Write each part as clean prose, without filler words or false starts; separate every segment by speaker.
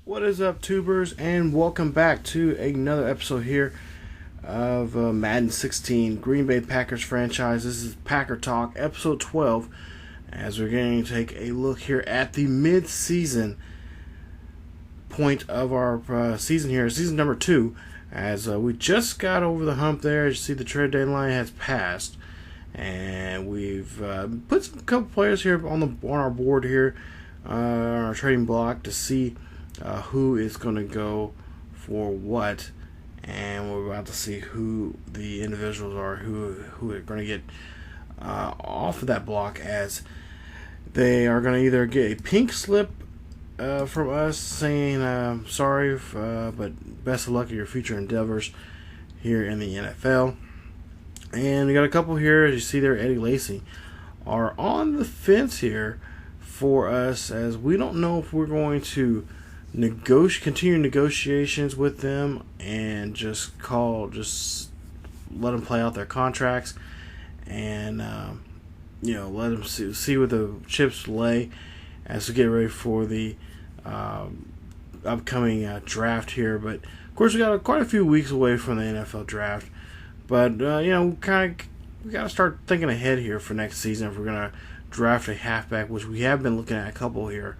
Speaker 1: What is up, tubers, and welcome back to another episode here of Madden 16 Green Bay Packers franchise. This is Packer Talk, episode 12, as we're going to take a look here at the mid-season point of our season here, season number 2, as we just got over the hump there. As you see, the trade deadline has passed, and we've put a couple players here on our board here, on our trading block, to see who is going to go for what, and we're about to see who the individuals are who are going to get off of that block, as they are going to either get a pink slip from us saying sorry, but best of luck in your future endeavors here in the NFL. And we got a couple here, as you see there. Eddie Lacy are on the fence here for us, as we don't know if we're going to continue negotiations with them and just let them play out their contracts, and let them see what the chips lay as we get ready for the upcoming draft here. But of course, we got quite a few weeks away from the NFL draft, but we got to start thinking ahead here for next season if we're going to draft a halfback, which we have been looking at a couple here,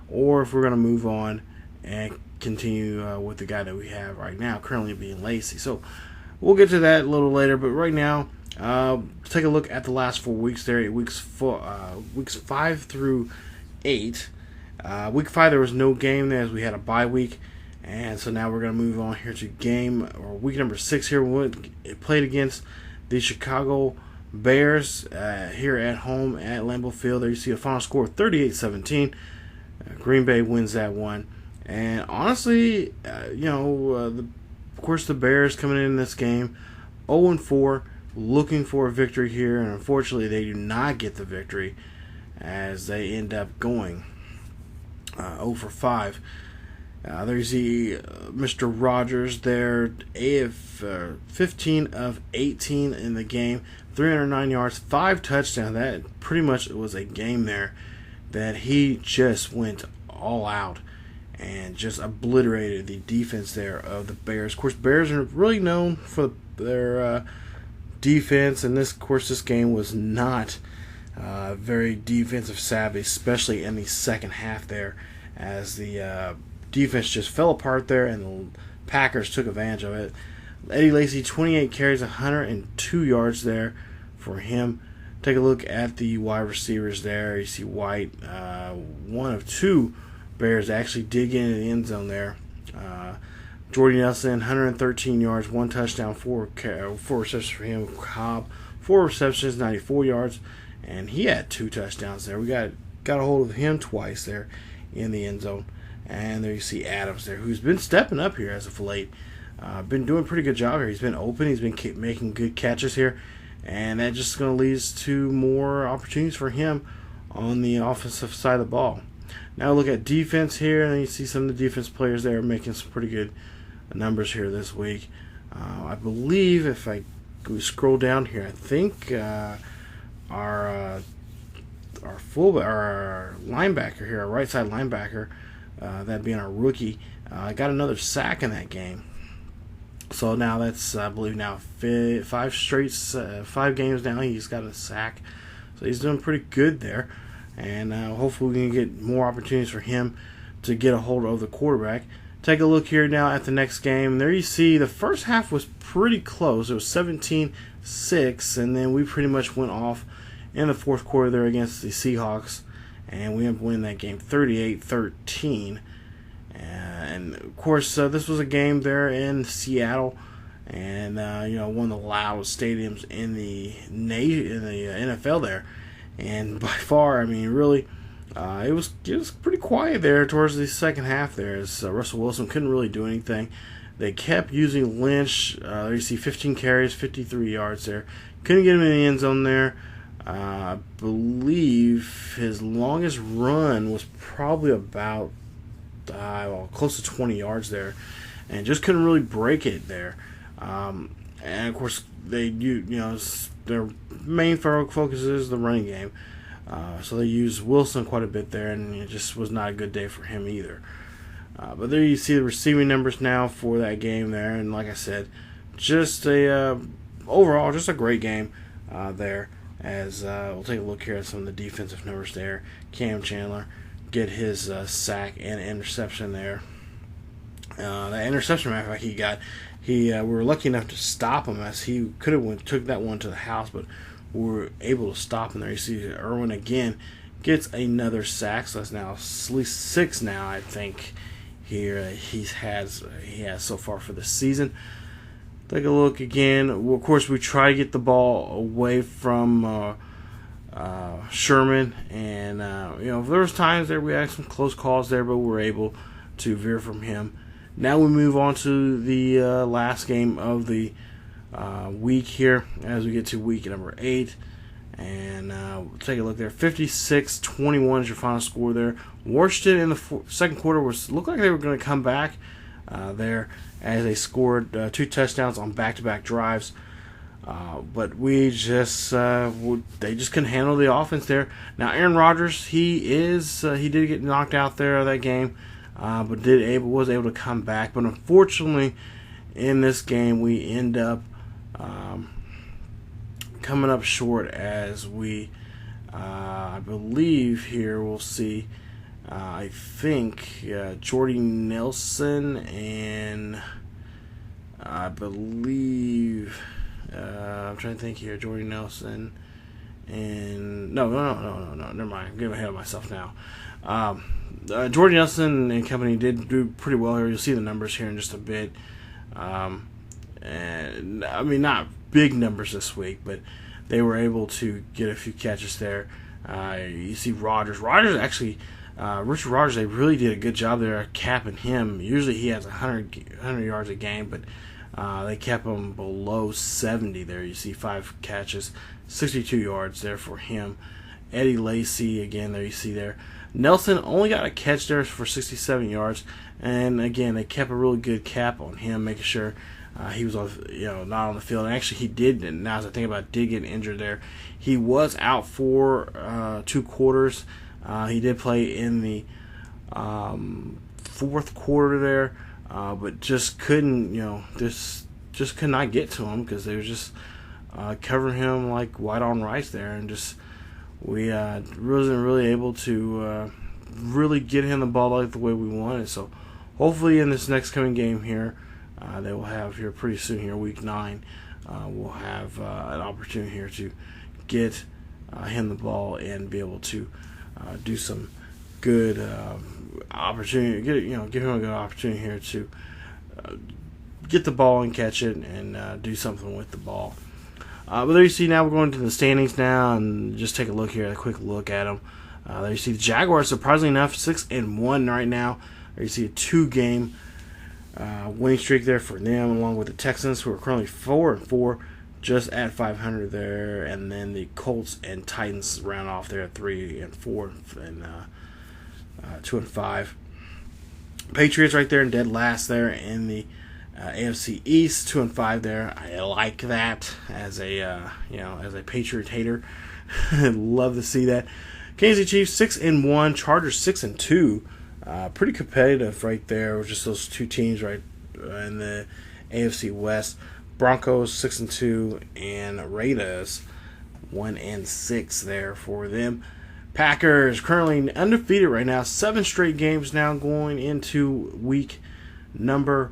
Speaker 1: or if we're going to move on and continue with the guy that we have right now, currently being Lacy. So we'll get to that a little later, but right now, take a look at the last 4 weeks there, weeks 5 through 8. Week 5, there was no game there as we had a bye week, and so now we're going to move on here to week number 6 here. It played against the Chicago Bears here at home at Lambeau Field. There you see a final score of 38-17. Green Bay wins that one. And honestly, of course, the Bears coming in this game 0-4, looking for a victory here, and unfortunately, they do not get the victory as they end up going 0-5. There you see Mr. Rogers there, 15 of 18 in the game, 309 yards, 5 touchdowns. That pretty much was a game there that he just went all out and just obliterated the defense there of the Bears. Of course, Bears are really known for their defense, and this game was not very defensive savvy, especially in the second half there, as the defense just fell apart there, and the Packers took advantage of it. Eddie Lacy, 28 carries, 102 yards there for him. Take a look at the wide receivers there. You see White, one of 2 Bears actually did get in the end zone there. Jordy Nelson, 113 yards, 1 touchdown, 4 receptions for him. Cobb, 4 receptions, 94 yards, and he had 2 touchdowns there. We got a hold of him twice there in the end zone. And there you see Adams there, who's been stepping up here as of late. Been doing a pretty good job here. He's been open. He's been making good catches here. And that just going to lead to more opportunities for him on the offensive side of the ball. Now look at defense here, and you see some of the defense players there making some pretty good numbers here this week. I believe if we scroll down here, I think our linebacker here, our right side linebacker, that being our rookie, got another sack in that game. So now that's, I believe, now 5 games now he's got a sack. So he's doing pretty good there. And hopefully we can get more opportunities for him to get a hold of the quarterback. Take a look here now at the next game. There you see the first half was pretty close. It was 17-6, and then we pretty much went off in the fourth quarter there against the Seahawks, and we ended up winning that game 38-13. And of course, this was a game there in Seattle, and one of the loudest stadiums in the NFL there. And by far, I mean, really, it was pretty quiet there towards the second half there, as Russell Wilson couldn't really do anything. They kept using Lynch. There you see 15 carries, 53 yards there. Couldn't get him in the end zone there. I believe his longest run was probably about close to 20 yards there, and just couldn't really break it there. And of course, their main focus is the running game. So they used Wilson quite a bit there, and it just was not a good day for him either. But there you see the receiving numbers now for that game there, and like I said, just a overall just a great game there. As we'll take a look here at some of the defensive numbers there. Cam Chandler get his sack and interception there. That interception, matter of fact, he got. We were lucky enough to stop him, as he could have took that one to the house, but we were able to stop him there. You see Irwin again gets another sack, so that's now at least 6 now, I think, here he has so far for the season. Take a look again. Well, of course, we try to get the ball away from Sherman, and there was times there we had some close calls there, but we were able to veer from him. Now we move on to the last game of the week here, as we get to week number 8. And we'll take a look there. 56-21 is your final score there. Washington in the second quarter looked like they were going to come back there, as they scored 2 touchdowns on back-to-back drives. But we just they just couldn't handle the offense there. Now Aaron Rodgers, he did get knocked out there of that game. But was able to come back. But unfortunately, in this game, we end up coming up short, as we, I believe here we'll see, I think Jordy Nelson and I believe, I'm trying to think here, Jordy Nelson and, no, never mind, I'm getting ahead of myself now. Jordy Nelson and company did do pretty well here. You'll see the numbers here in just a bit. And I mean, not big numbers this week, but they were able to get a few catches there. You see Rodgers. Actually, Richard Rodgers, they really did a good job there capping him. Usually he has 100 yards a game, but they kept him below 70 there. You see 5 catches, 62 yards there for him. Eddie Lacy, again, there you see there. Nelson only got a catch there for 67 yards, and again, they kept a really good cap on him, making sure he was not on the field. And actually, he did. Now, as I think about it, did get injured there. He was out for 2 quarters. He did play in the fourth quarter there, but just couldn't, just could not get to him, because they were just covering him like white on rice there, and just. We wasn't really able to really get him the ball like the way we wanted. So hopefully in this next coming game here, they will have here pretty soon here, week 9, we'll have an opportunity here to get him the ball and be able to do some good opportunity. Give him a good opportunity here to get the ball and catch it and do something with the ball. But there you see, now we're going to the standings now, and just take a look here, a quick look at them. There you see the Jaguars, surprisingly enough, 6-1 right now. There you see a 2-game winning streak there for them, along with the Texans, who are currently 4-4, just at 500 there, and then the Colts and Titans round off there at 3-4 and 2-5. Patriots right there in dead last there in the AFC East, 2-5 there. I like that as a Patriot hater. Love to see that. Kansas City Chiefs 6-1, Chargers 6-2. Pretty competitive right there with just those 2 teams right in the AFC West. Broncos 6-2 and Raiders 1-6 there for them. Packers currently undefeated right now, 7 straight games now going into week number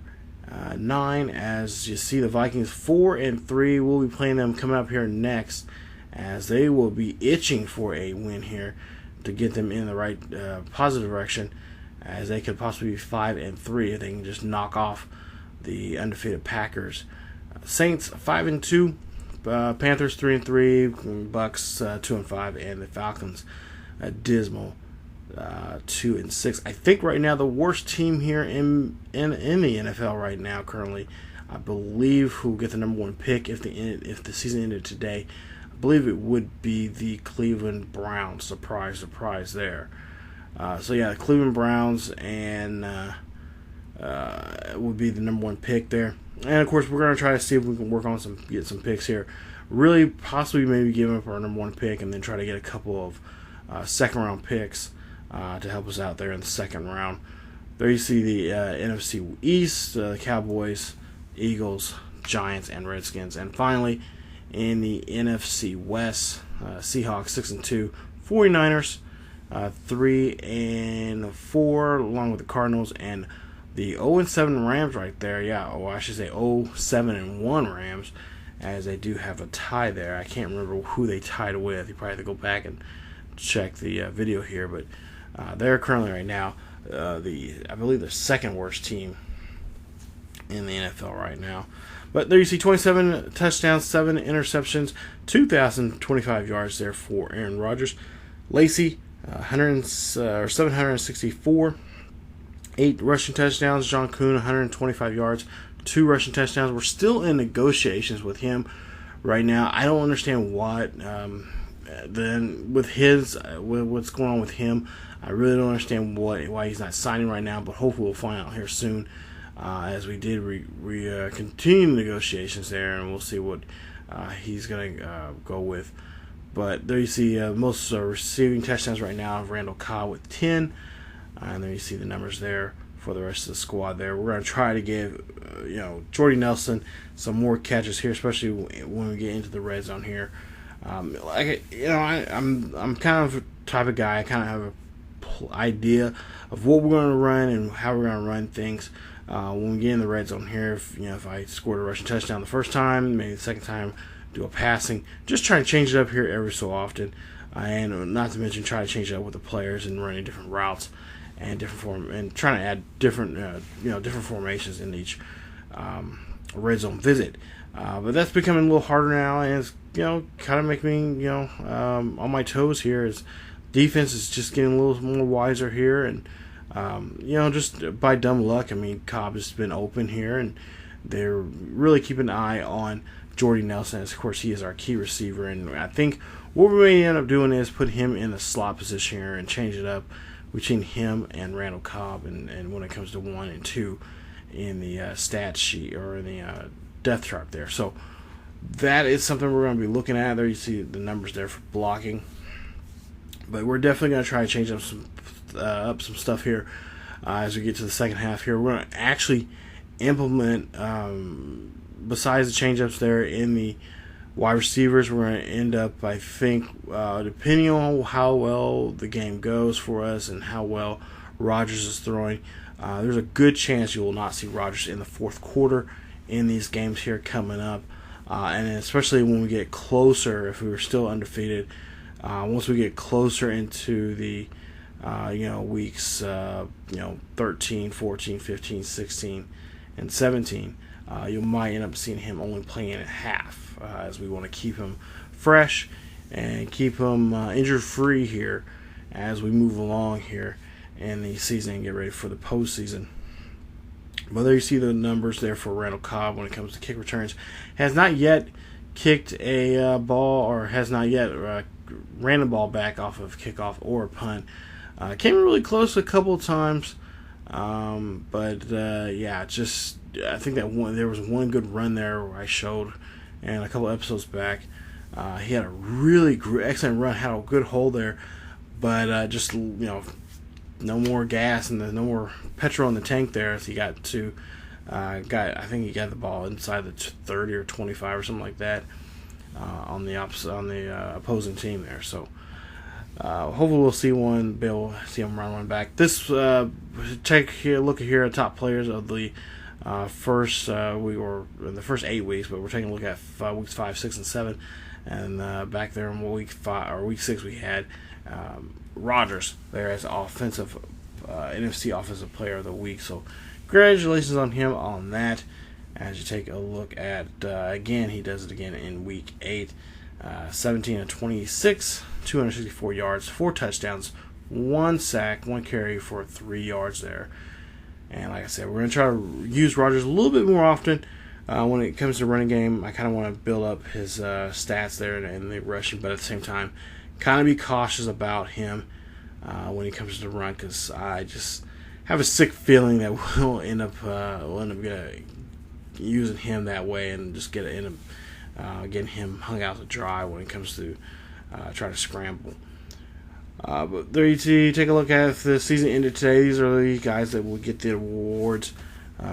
Speaker 1: 9, as you see the Vikings 4-3. We'll be playing them coming up here next, as they will be itching for a win here to get them in the right positive direction, as they could possibly be 5-3 if they can just knock off the undefeated Packers. Saints 5-2, Panthers 3-3, Bucks 2-5, and the Falcons dismal 2-6. I think right now the worst team here in the NFL right now currently, I believe, who will get the number 1 pick if the season ended today, I believe it would be the Cleveland Browns. Surprise there. The Cleveland Browns and would be the number 1 pick there. And of course, we're going to try to see if we can work on get some picks here. Really, possibly maybe give up our number 1 pick and then try to get a couple of second round picks to help us out there in the second round. There you see the NFC East, Cowboys, Eagles, Giants, and Redskins. And finally, in the NFC West, Seahawks 6-2, 49ers 3-4, along with the Cardinals, and the 0-7 Rams right there. Yeah, or I should say 0-7-1 Rams, as they do have a tie there. I can't remember who they tied with. You probably have to go back and check the video here, but they're currently right now I believe the second worst team in the NFL right now. But there you see 27 touchdowns, 7 interceptions, 2,025 yards there for Aaron Rodgers. Lacey 764, 8 rushing touchdowns. John Kuhn 125 yards, 2 rushing touchdowns. We're still in negotiations with him right now. I don't understand what then with what's going on with him. I really don't understand why he's not signing right now, but hopefully we'll find out here soon, as we did continue negotiations there, and we'll see what he's going to go with. But there you see most receiving touchdowns right now of Randall Cobb with 10, and there you see the numbers there for the rest of the squad there. We're going to try to give Jordy Nelson some more catches here, especially when we get into the red zone here. I'm kind of the type of guy. I kind of have a idea of what we're going to run and how we're going to run things when we get in the red zone here. If I scored a rushing touchdown the first time, maybe the second time do a passing, just trying to change it up here every so often, and not to mention try to change it up with the players and running different routes and and trying to add different different formations in each red zone visit. But that's becoming a little harder now, and it's kind of making me on my toes here. As defense is just getting a little more wiser here, and just by dumb luck, Cobb has been open here, and they're really keeping an eye on Jordy Nelson, as of course he is our key receiver. And I think what we may end up doing is put him in the slot position here and change it up between him and Randall Cobb, and when it comes to 1 and 2 in the stat sheet or in the depth chart there. So that is something we're going to be looking at. There you see the numbers there for blocking. But we're definitely going to try to change up some stuff here as we get to the second half here. We're going to actually implement, besides the change-ups there in the wide receivers, we're going to end up, I think, depending on how well the game goes for us and how well Rodgers is throwing, there's a good chance you will not see Rodgers in the fourth quarter in these games here coming up. And especially when we get closer, if we were still undefeated, once we get closer into the weeks 13, 14, 15, 16, and 17, you might end up seeing him only playing at half, as we want to keep him fresh and keep him injury free here as we move along here in the season and get ready for the postseason. But there you see the numbers there for Randall Cobb when it comes to kick returns. Has not yet kicked a ball, or has not yet ran the ball back off of kickoff or a punt. Came really close a couple of times, but I think that there was one good run there where I showed, and a couple episodes back, he had a really excellent run, had a good hold there, but no more gas and no more petrol in the tank there as he got to I think he got the ball inside the 30 or 25 or something like that on the opposing team there. So hopefully we'll see be able to see him run one back. This look here at top players of the first the first 8 weeks, but we're taking a look at weeks 5, 6, and 7, and back there in week 6 we had Rodgers there as NFC Offensive Player of the Week. So congratulations on him on that. As you take a look at again, he does it again in week 8, 17 of 26, 264 yards, 4 touchdowns, 1 sack, 1 carry for 3 yards there. And like I said, we're going to try to use Rodgers a little bit more often when it comes to running game. I kind of want to build up his stats there in the rushing, but at the same time, kind of be cautious about him when he comes to the run, because I just have a sick feeling that we'll end up using him that way and just getting him hung out to dry when it comes to trying to scramble. But there you see, take a look at if the season ended today. These are the guys that will get the awards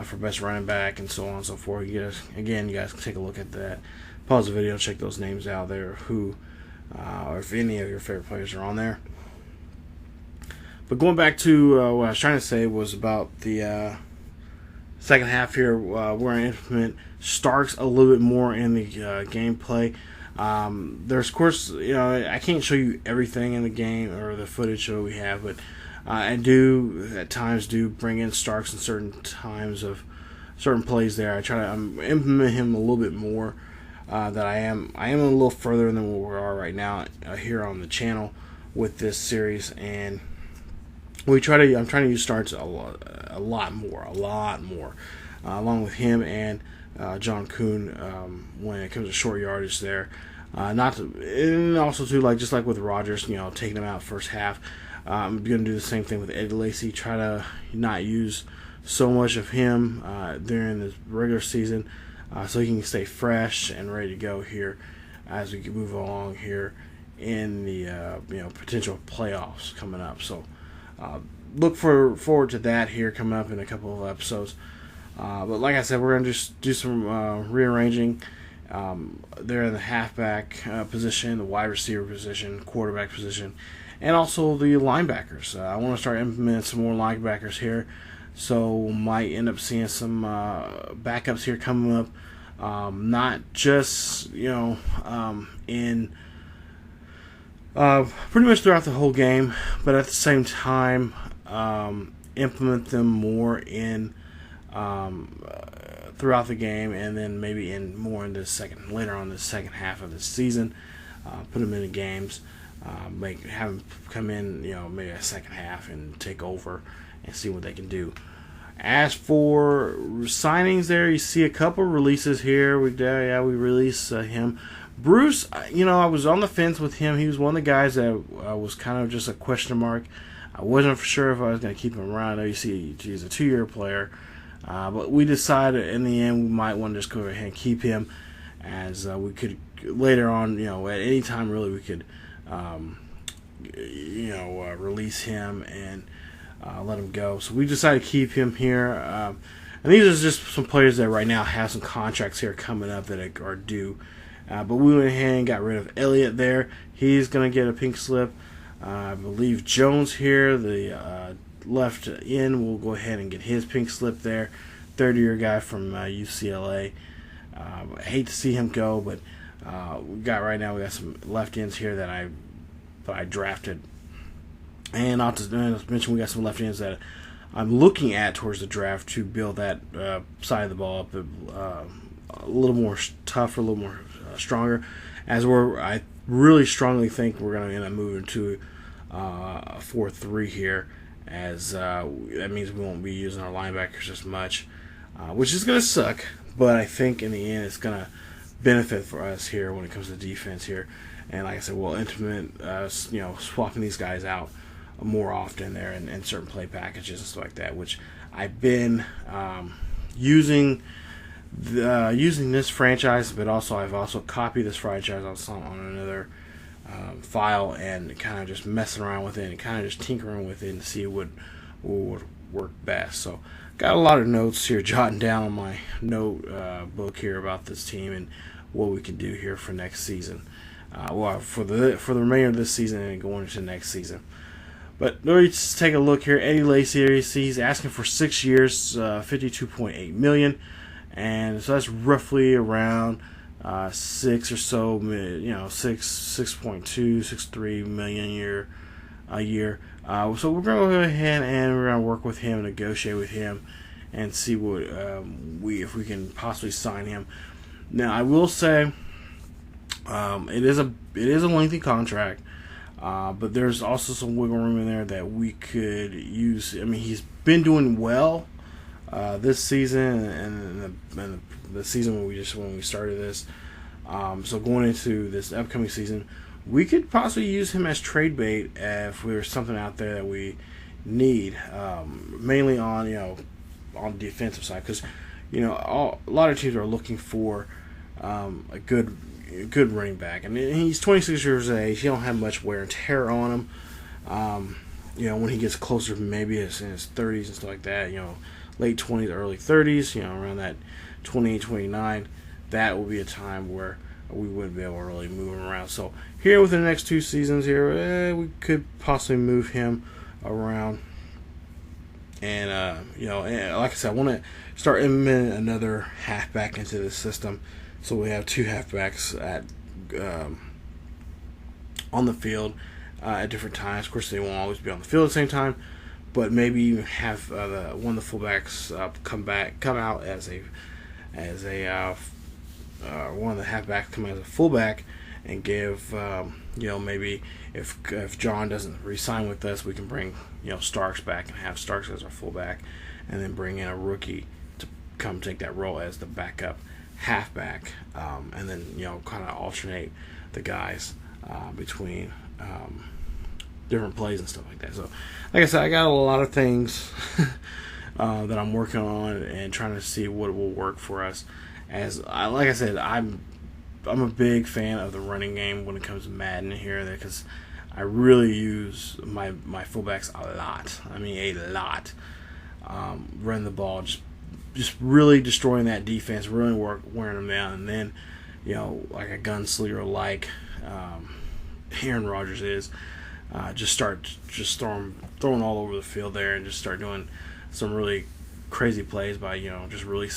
Speaker 1: for best running back and so on and so forth. You guys can take a look at that. Pause the video, check those names out there, who or if any of your favorite players are on there. But going back to what I was trying to say was about the second half here. We're going to implement Starks a little bit more in the gameplay. There's, of course, I can't show you everything in the game or the footage that we have, but I do at times bring in Starks in certain times of certain plays there. I try to implement him a little bit more. That I am a little further than where we are right now here on the channel with this series, and I'm trying to use Starks a lot more, along with him and John Kuhn when it comes to short yardage there. And also too, just like with Rodgers, taking him out first half. I'm going to do the same thing with Eddie Lacy. Try to not use so much of him during the regular season, so he can stay fresh and ready to go here as we move along here in the potential playoffs coming up. So look forward to that here coming up in a couple of episodes. But like I said, we're going to just do some rearranging there in the halfback position, the wide receiver position, quarterback position, and also the linebackers. I want to start implementing some more linebackers here, so might end up seeing some backups here coming up. Not just in pretty much throughout the whole game, but at the same time implement them more in throughout the game, and then maybe later on the second half of the season. Put them in the games, have them come in, maybe a second half and take over and see what they can do. As for signings, there you see a couple releases here. We released him. Bruce, I was on the fence with him. He was one of the guys that was kind of just a question mark. I wasn't for sure if I was going to keep him around. I know you see he's a 2-year player. But we decided in the end we might want to just go ahead and keep him, as we could later on, at any time really, we could, release him and let him go. So we decided to keep him here. And these are just some players that right now have some contracts here coming up that are due. But we went ahead and got rid of Elliott there. He's going to get a pink slip. I believe Jones here, the left in, will go ahead and get his pink slip there. Third-year guy from UCLA. I hate to see him go, but we got some left ends here that I drafted. And not to mention, we got some left ends that I'm looking at towards the draft to build that side of the ball up a little more tougher, a little more stronger. I really strongly think we're going to end up moving to a 4-3 here, as that means we won't be using our linebackers as much, which is going to suck. But I think in the end it's going to benefit for us here when it comes to defense here. And like I said, we'll implement swapping these guys out more often there in certain play packages and stuff like that, which I've been using this franchise, but I've also copied this franchise on another file and kind of just messing around with it and kind of just tinkering with it and see what would work best. So got a lot of notes here jotting down on my note book here about this team and what we can do here for next season. For the remainder of this season and going into next season. But let's take a look here. Eddie Lacy, he's asking for 6 years, $52.8 million, and so that's roughly around 6 or so, 6.3 million a year. So we're going to go ahead and we're going to work with him, negotiate with him, and see what if we can possibly sign him. Now I will say, it is a lengthy contract. But there's also some wiggle room in there that we could use. I mean, he's been doing well this season and the season when we started this. So going into this upcoming season, we could possibly use him as trade bait if there's something out there that we need, mainly on the defensive side, because a lot of teams are looking for a good running back, and he's 26 years of age. He don't have much wear and tear on him, When he gets closer, maybe in his 30s and stuff like that, late 20s, early 30s, around that 28, 29, that will be a time where we wouldn't be able to really move him around. So here within the next 2 seasons here, we could possibly move him around. And, and like I said, I want to start implementing another halfback into the system. So we have 2 halfbacks on the field at different times. Of course, they won't always be on the field at the same time, but maybe even have one of the fullbacks come out as a one of the halfbacks come out as a fullback, and give maybe if John doesn't re-sign with us, we can bring Starks back and have Starks as our fullback, and then bring in a rookie to come take that role as the backup halfback, and then kind of alternate the guys between different plays and stuff like that. So, like I said, I got a lot of things that I'm working on and trying to see what will work for us. Like I said, I'm a big fan of the running game when it comes to Madden here, because I really use my fullbacks a lot. I mean, a lot. Running the ball, just really destroying that defense, really wearing them down, and then like a gunslinger like Aaron Rodgers is, just throwing all over the field there, and just start doing some really crazy plays by just really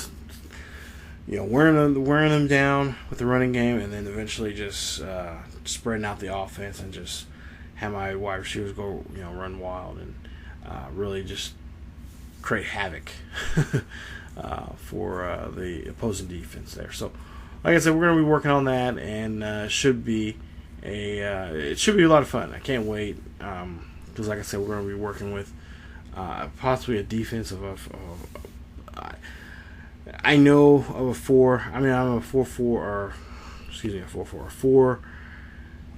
Speaker 1: wearing them down with the running game, and then eventually just spreading out the offense and just have my wide receivers go run wild and really just create havoc for the opposing defense there. So, like I said, we're going to be working on that, and it should be a lot of fun. I can't wait, because like I said, we're going to be working with possibly a defense I know of a 4. I mean, I'm a 4-4 or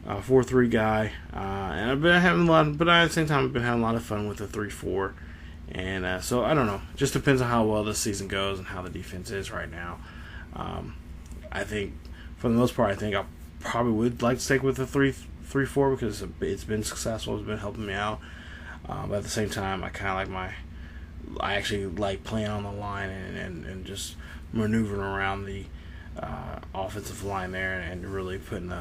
Speaker 1: a 4-3 guy, and I've been having a lot. But at the same time, I've been having a lot of fun with the 3-4, and so I don't know. It just depends on how well this season goes and how the defense is right now. I think for the most part, I think I probably would like to stick with the 3-4 because it's been successful. It's been helping me out. But at the same time, I kind of like I actually like playing on the line and just maneuvering around the offensive line there, and really putting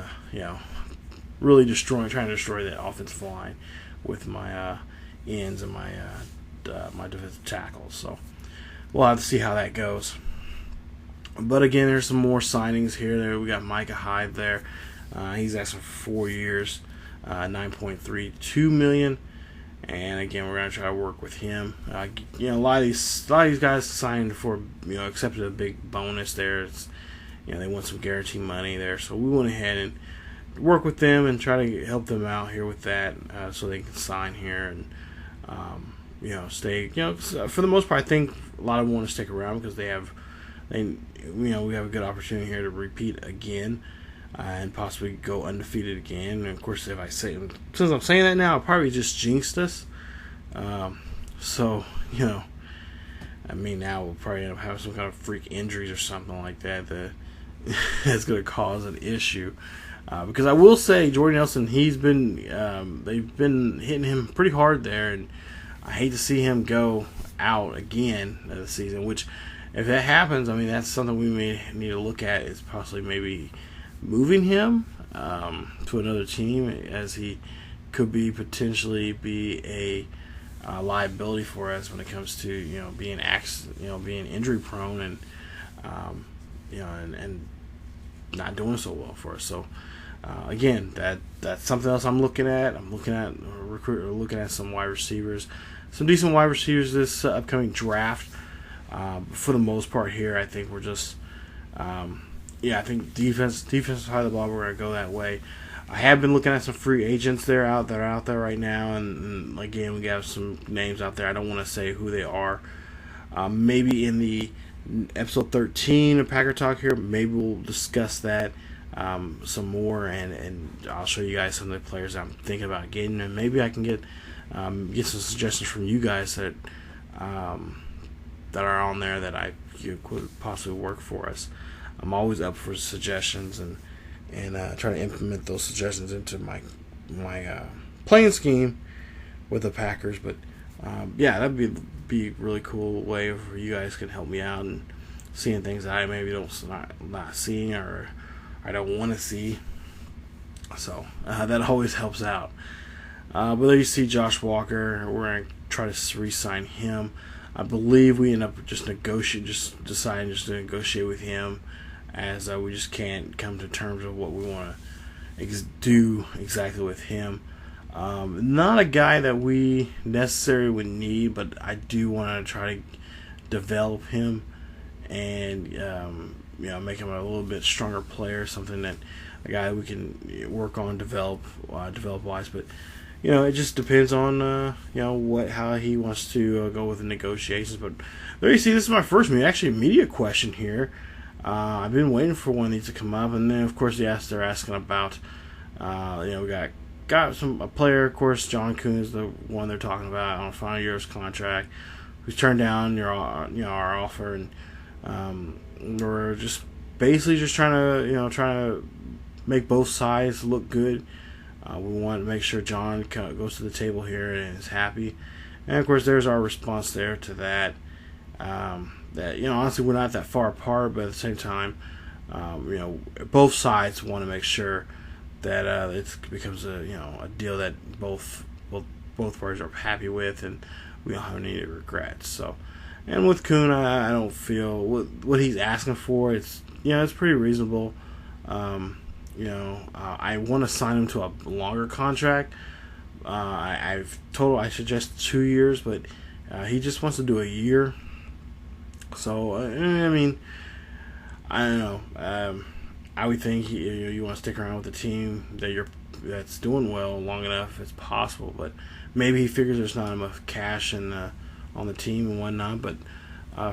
Speaker 1: really trying to destroy that offensive line with my ends and my defensive tackles. So we'll have to see how that goes. But again, there's some more signings here. There we got Micah Hyde there. He's asking for 4 years, $9.32 million. And again, we're gonna try to work with him. A lot of these guys signed for accepted a big bonus there. It's, they want some guarantee money there, so we went ahead and work with them and try to help them out here with that, so they can sign here and stay. For the most part, I think a lot of them want to stick around because we have a good opportunity here to repeat again. And possibly go undefeated again. And of course, since I'm saying that now, I probably just jinxed us. So I mean, now we'll probably end up having some kind of freak injuries or something like that that's going to cause an issue. Because I will say, Jordy Nelson, they've been hitting him pretty hard there, and I hate to see him go out again this season. Which, if that happens, I mean, that's something we may need to look at. Is possibly maybe moving him to another team, as he could potentially be a liability for us when it comes to being injury prone and and not doing so well for us. So again, that's something else I'm looking at. I'm looking at some wide receivers, some decent wide receivers this upcoming draft. For the most part here, I think we're just I think defense side of the ball, we're going to go that way. I have been looking at some free agents that are out there right now, and again, we got some names out there. I don't want to say who they are. Maybe in the episode 13 of Packer Talk here, maybe we'll discuss that some more, and I'll show you guys some of the players I'm thinking about getting, and maybe I can get some suggestions from you guys that are on there that could possibly work for us. I'm always up for suggestions and try to implement those suggestions into my playing scheme with the Packers. But yeah, that'd be a really cool way for you guys can help me out and seeing things that I maybe not seeing or I don't want to see. So that always helps out. But there you see Josh Walker. We're going to try to re-sign him. I believe we end up deciding to negotiate with him, as we just can't come to terms of what we want to do exactly with him. Not a guy that we necessarily would need, but I do want to try to develop him and make him a little bit stronger player, something that a guy we can work on develop wise. But it just depends on how he wants to go with the negotiations. But there you see, this is my first media question here. I've been waiting for one of these to come up, and then of course they're asking about we got a player, of course. John Kuhn is the one they're talking about on a final year's contract, who's turned down our offer, and we're just basically just trying to make both sides look good. We want to make sure John goes to the table here and is happy, and of course there's our response there to that. That honestly we're not that far apart, but at the same time, both sides want to make sure that it becomes a deal that both parties are happy with, and we don't have any regrets. So, and with Kuhn, I don't feel what he's asking for. It's pretty reasonable. I want to sign him to a longer contract. I suggest 2 years, but he just wants to do a year. So I don't know. I would think you want to stick around with the team that's doing well long enough as possible. But maybe he figures there's not enough cash on the team and whatnot. But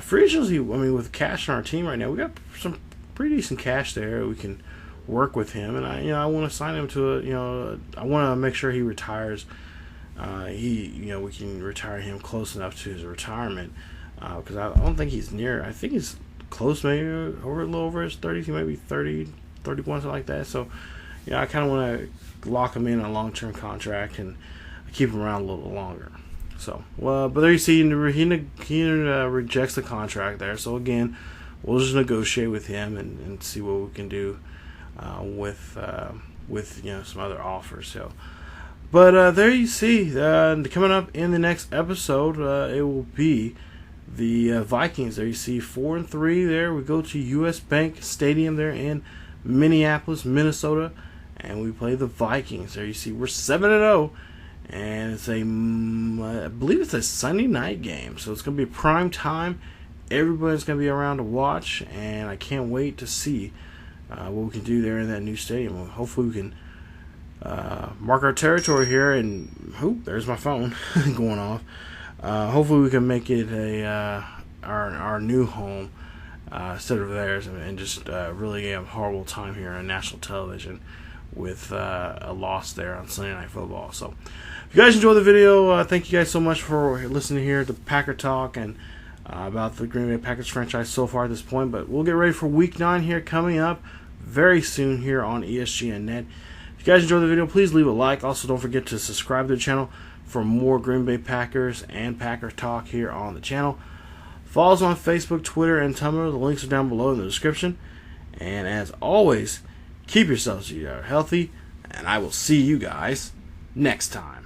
Speaker 1: free agency, with cash on our team right now, we got some pretty decent cash there. We can work with him, and I want to sign him to I want to make sure he retires. We can retire him close enough to his retirement, because I don't think he's near. I think he's close, maybe a little over his 30s. He might be 30, 31, something like that. So I kind of want to lock him in on a long-term contract and keep him around a little longer. So but there you see, he rejects the contract there. So again, we'll just negotiate with him and see what we can do with some other offers. So, but there you see, coming up in the next episode, it will be the Vikings. There you see 4-3. There we go to US Bank Stadium there in Minneapolis, Minnesota, and we play the Vikings. There you see we're 7-0, and it's I believe it's a Sunday night game, so it's gonna be prime time. Everybody's gonna be around to watch, and I can't wait to see what we can do there in that new stadium. Hopefully we can mark our territory here, and there's my phone going off. Hopefully we can make it our new home instead of theirs, and just really have a horrible time here on national television with a loss there on Sunday Night Football. So if you guys enjoyed the video, thank you guys so much for listening here to Packer Talk and about the Green Bay Packers franchise so far at this point. But we'll get ready for Week 9 here coming up very soon here on ESGNet. If you guys enjoyed the video, please leave a like. Also, don't forget to subscribe to the channel for more Green Bay Packers and Packer Talk here on the channel. Follow us on Facebook, Twitter, and Tumblr. The links are down below in the description. And as always, keep yourselves healthy, and I will see you guys next time.